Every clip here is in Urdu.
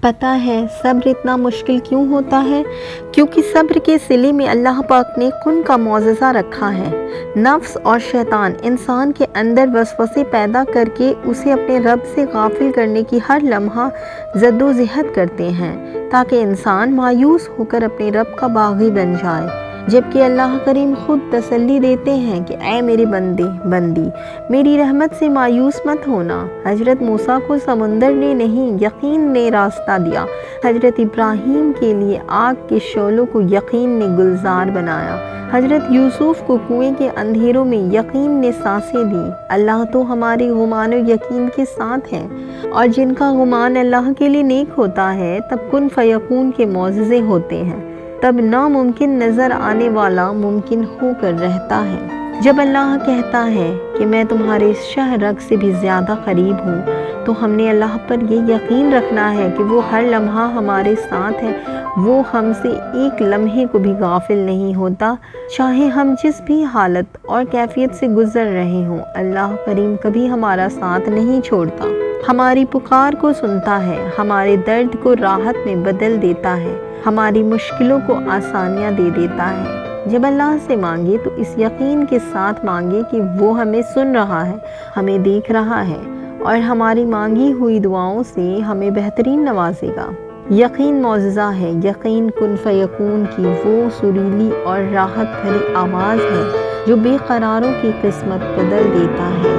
پتہ ہے صبر اتنا مشکل کیوں ہوتا ہے؟ کیونکہ صبر کے صلے میں اللہ پاک نے خون کا معجزہ رکھا ہے۔ نفس اور شیطان انسان کے اندر وسوسے پیدا کر کے اسے اپنے رب سے غافل کرنے کی ہر لمحہ جدوجہد کرتے ہیں تاکہ انسان مایوس ہو کر اپنے رب کا باغی بن جائے، جبکہ اللہ کریم خود تسلی دیتے ہیں کہ اے میرے بندی میری رحمت سے مایوس مت ہونا۔ حضرت موسیٰ کو سمندر نے نہیں یقین نے راستہ دیا، حضرت ابراہیم کے لیے آگ کے شعلوں کو یقین نے گلزار بنایا، حضرت یوسف کو کنویں کے اندھیروں میں یقین نے سانسیں دی۔ اللہ تو ہمارے گمان و یقین کے ساتھ ہے، اور جن کا گمان اللہ کے لیے نیک ہوتا ہے تب کن فیکون کے معجزے ہوتے ہیں، تب ناممکن نظر آنے والا ممکن ہو کر رہتا ہے۔ جب اللہ کہتا ہے کہ میں تمہارے شہ رگ سے بھی زیادہ قریب ہوں، تو ہم نے اللہ پر یہ یقین رکھنا ہے کہ وہ ہر لمحہ ہمارے ساتھ ہے، وہ ہم سے ایک لمحے کو بھی غافل نہیں ہوتا، چاہے ہم جس بھی حالت اور کیفیت سے گزر رہے ہوں۔ اللہ کریم کبھی ہمارا ساتھ نہیں چھوڑتا، ہماری پکار کو سنتا ہے، ہمارے درد کو راحت میں بدل دیتا ہے، ہماری مشکلوں کو آسانیاں دے دیتا ہے۔ جب اللہ سے مانگے تو اس یقین کے ساتھ مانگے کہ وہ ہمیں سن رہا ہے، ہمیں دیکھ رہا ہے، اور ہماری مانگی ہوئی دعاؤں سے ہمیں بہترین نوازے گا۔ یقین معجزہ ہے، یقین کن فیکون کی وہ سریلی اور راحت بھری آواز ہے جو بے قراروں کی قسمت بدل دیتا ہے۔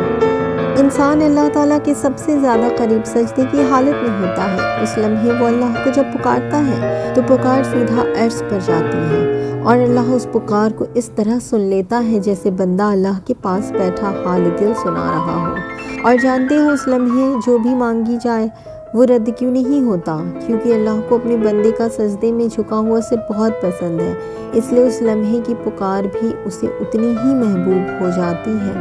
انسان اللہ تعالیٰ کے سب سے زیادہ قریب سجدے کی حالت میں ہوتا ہے۔ اس لمحے وہ اللہ کو جب پکارتا ہے تو پکار سیدھا عرش پر جاتی ہے، اور اللہ اس پکار کو اس طرح سن لیتا ہے جیسے بندہ اللہ کے پاس بیٹھا حال دل سنا رہا ہو۔ اور جانتے ہو اس لمحے جو بھی مانگی جائے وہ رد کیوں نہیں ہوتا؟ کیونکہ اللہ کو اپنے بندے کا سجدے میں جھکا ہوا سر بہت پسند ہے، اس لیے اس لمحے کی پکار بھی اسے اتنی ہی محبوب ہو جاتی ہے۔